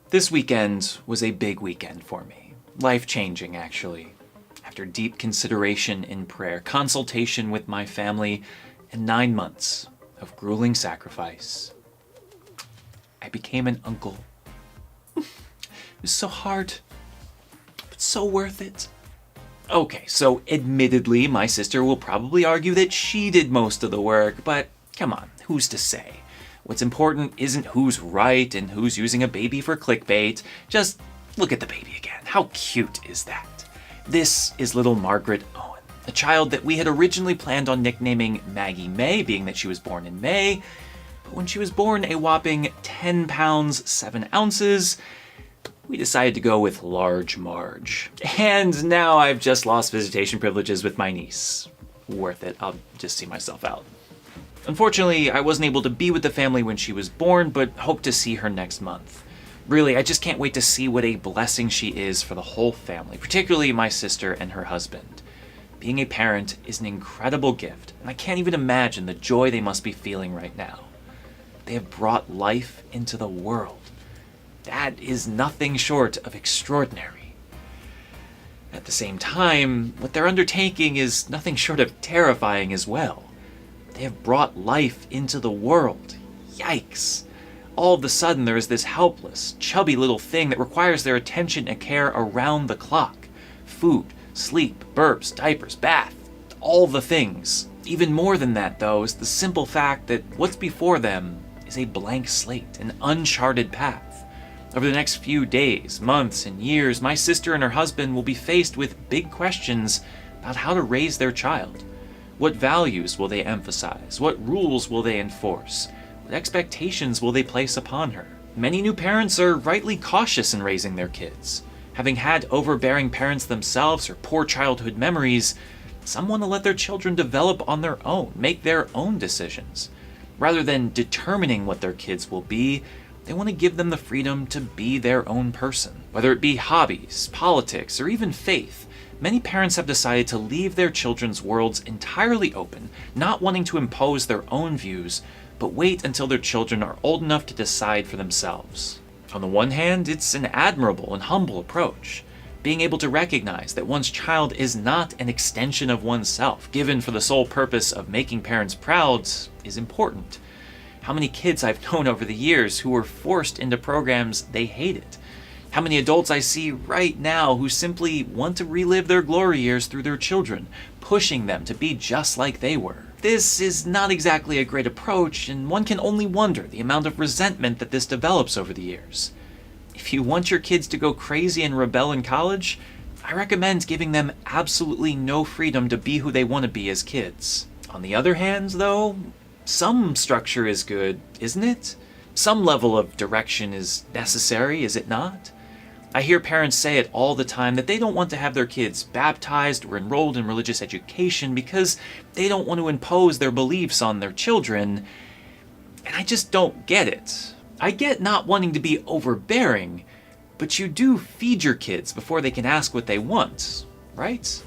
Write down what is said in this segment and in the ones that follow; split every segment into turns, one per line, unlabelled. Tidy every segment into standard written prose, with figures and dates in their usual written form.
This weekend was a big weekend for me. Life-changing, actually. After deep consideration in prayer, consultation with my family, and 9 months of grueling sacrifice, I became an uncle. It was so hard, but so worth it. Okay, so admittedly, my sister will probably argue that she did most of the work, but come on, who's to say? What's important isn't who's right and who's using a baby for clickbait. Just look at the baby again. How cute is that? This is little Margaret Owen, a child that we had originally planned on nicknaming Maggie May, being that she was born in May. But when she was born a whopping 10 pounds, 7 ounces, we decided to go with Large Marge. And now I've just lost visitation privileges with my niece. Worth it, I'll just see myself out. Unfortunately, I wasn't able to be with the family when she was born, but hope to see her next month. Really, I just can't wait to see what a blessing she is for the whole family, particularly my sister and her husband. Being a parent is an incredible gift, and I can't even imagine the joy they must be feeling right now. They have brought life into the world. That is nothing short of extraordinary. At the same time, what they're undertaking is nothing short of terrifying as well. They have brought life into the world. Yikes. All of a sudden there is this helpless, chubby little thing that requires their attention and care around the clock. Food, sleep, burps, diapers, bath, all the things. Even more than that, though, is the simple fact that what's before them is a blank slate, an uncharted path. Over the next few days, months, and years, my sister and her husband will be faced with big questions about how to raise their child. What values will they emphasize? What rules will they enforce? What expectations will they place upon her? Many new parents are rightly cautious in raising their kids. Having had overbearing parents themselves or poor childhood memories, some want to let their children develop on their own, make their own decisions. Rather than determining what their kids will be, they want to give them the freedom to be their own person. Whether it be hobbies, politics, or even faith, many parents have decided to leave their children's worlds entirely open, not wanting to impose their own views, but wait until their children are old enough to decide for themselves. On the one hand, it's an admirable and humble approach. Being able to recognize that one's child is not an extension of oneself, given for the sole purpose of making parents proud, is important. How many kids I've known over the years who were forced into programs they hated. How many adults I see right now who simply want to relive their glory years through their children, pushing them to be just like they were. This is not exactly a great approach, and one can only wonder the amount of resentment that this develops over the years. If you want your kids to go crazy and rebel in college, I recommend giving them absolutely no freedom to be who they want to be as kids. On the other hand, though, some structure is good, isn't it? Some level of direction is necessary, is it not? I hear parents say it all the time that they don't want to have their kids baptized or enrolled in religious education because they don't want to impose their beliefs on their children, and I just don't get it. I get not wanting to be overbearing, but you do feed your kids before they can ask what they want, right?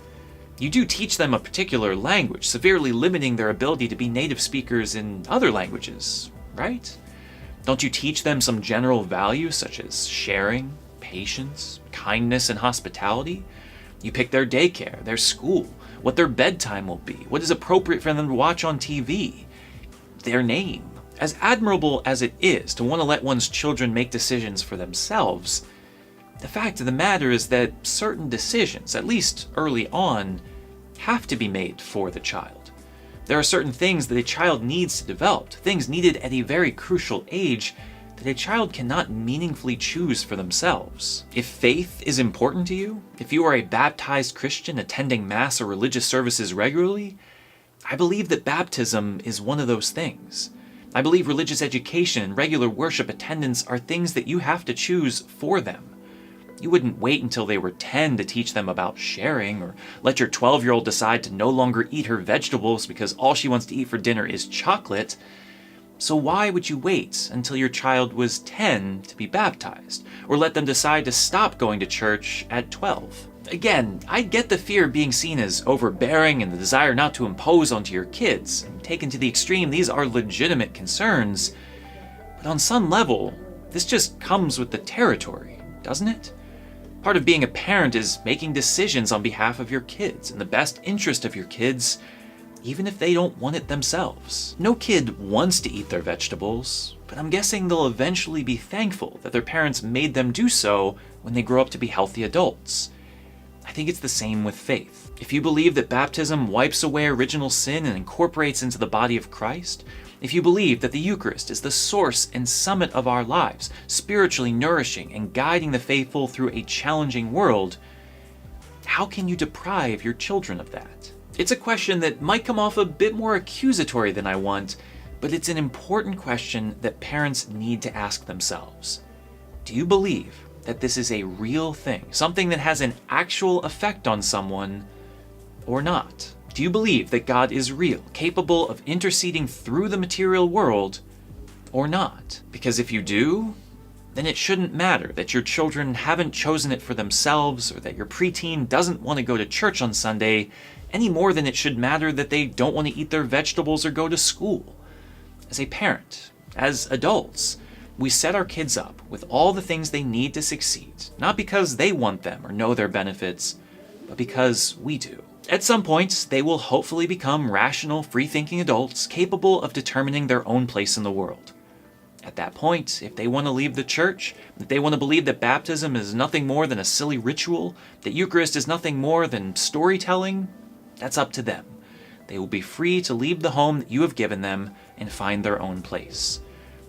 You do teach them a particular language, severely limiting their ability to be native speakers in other languages, right? Don't you teach them some general values such as sharing, patience, kindness, and hospitality? You pick their daycare, their school, what their bedtime will be, what is appropriate for them to watch on TV, their name. As admirable as it is to want to let one's children make decisions for themselves, the fact of the matter is that certain decisions, at least early on, have to be made for the child. There are certain things that a child needs to develop, things needed at a very crucial age that a child cannot meaningfully choose for themselves. If faith is important to you, if you are a baptized Christian attending Mass or religious services regularly, I believe that baptism is one of those things. I believe religious education and regular worship attendance are things that you have to choose for them. You wouldn't wait until they were 10 to teach them about sharing, or let your 12-year-old decide to no longer eat her vegetables because all she wants to eat for dinner is chocolate. So why would you wait until your child was 10 to be baptized, or let them decide to stop going to church at 12? Again, I get the fear of being seen as overbearing and the desire not to impose onto your kids. And taken to the extreme, these are legitimate concerns. But on some level, This just comes with the territory, doesn't it? Part of being a parent is making decisions on behalf of your kids in the best interest of your kids, even if they don't want it themselves. No kid wants to eat their vegetables, but I'm guessing they'll eventually be thankful that their parents made them do so when they grow up to be healthy adults. I think it's the same with faith. If you believe that baptism wipes away original sin and incorporates into the body of Christ, if you believe that the Eucharist is the source and summit of our lives, spiritually nourishing and guiding the faithful through a challenging world, how can you deprive your children of that? It's a question that might come off a bit more accusatory than I want, but it's an important question that parents need to ask themselves. Do you believe that this is a real thing, something that has an actual effect on someone, or not? Do you believe that God is real, capable of interceding through the material world, or not? Because if you do, then it shouldn't matter that your children haven't chosen it for themselves, or that your preteen doesn't want to go to church on Sunday, any more than it should matter that they don't want to eat their vegetables or go to school. As a parent, as adults, we set our kids up with all the things they need to succeed, not because they want them or know their benefits, but because we do. At some point, they will hopefully become rational, free-thinking adults capable of determining their own place in the world. At that point, if they want to leave the church, if they want to believe that baptism is nothing more than a silly ritual, that Eucharist is nothing more than storytelling, that's up to them. They will be free to leave the home that you have given them and find their own place.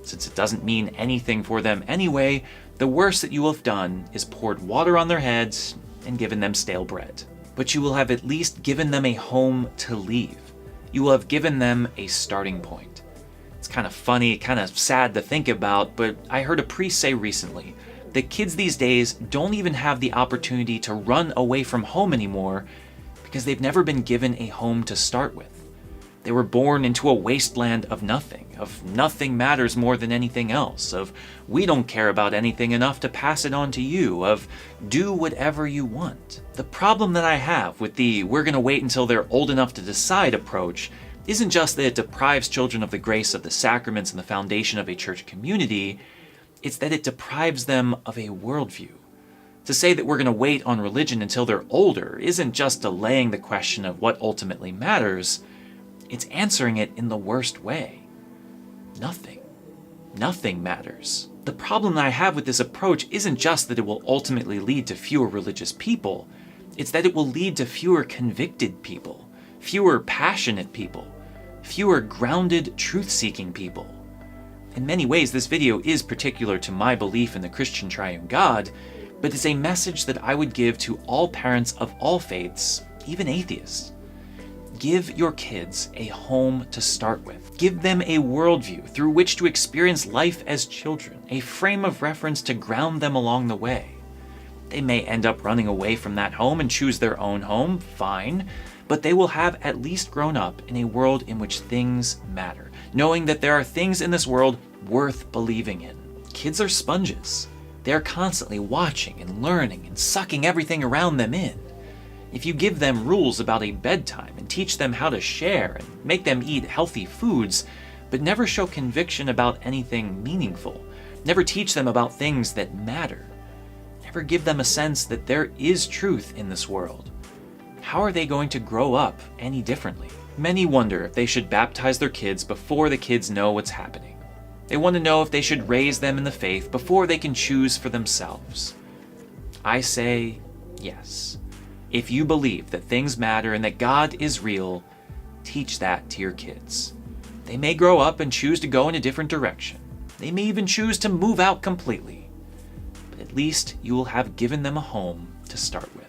Since it doesn't mean anything for them anyway, the worst that you will have done is poured water on their heads and given them stale bread. But you will have at least given them a home to leave. You will have given them a starting point. It's kind of funny, kind of sad to think about, but I heard a priest say recently that kids these days don't even have the opportunity to run away from home anymore because they've never been given a home to start with. They were born into a wasteland of nothing matters more than anything else, of we don't care about anything enough to pass it on to you, of do whatever you want. The problem that I have with the we're gonna wait until they're old enough to decide approach isn't just that it deprives children of the grace of the sacraments and the foundation of a church community, it's that it deprives them of a worldview. To say that we're going to wait on religion until they're older isn't just delaying the question of what ultimately matters, it's answering it in the worst way. Nothing matters. The problem that I have with this approach isn't just that it will ultimately lead to fewer religious people, it's that it will lead to fewer convicted people, fewer passionate people, fewer grounded, truth-seeking people. In many ways, this video is particular to my belief in the Christian triune God, but it's a message that I would give to all parents of all faiths, even atheists. Give your kids a home to start with. Give them a worldview through which to experience life as children, a frame of reference to ground them along the way. They may end up running away from that home and choose their own home, fine, but they will have at least grown up in a world in which things matter, knowing that there are things in this world worth believing in. Kids are sponges. They are constantly watching and learning and sucking everything around them in. If you give them rules about a bedtime and teach them how to share and make them eat healthy foods, but never show conviction about anything meaningful, never teach them about things that matter, never give them a sense that there is truth in this world, how are they going to grow up any differently? Many wonder if they should baptize their kids before the kids know what's happening. They want to know if they should raise them in the faith before they can choose for themselves. I say yes. If you believe that things matter and that God is real, teach that to your kids. They may grow up and choose to go in a different direction. They may even choose to move out completely. But at least you will have given them a home to start with.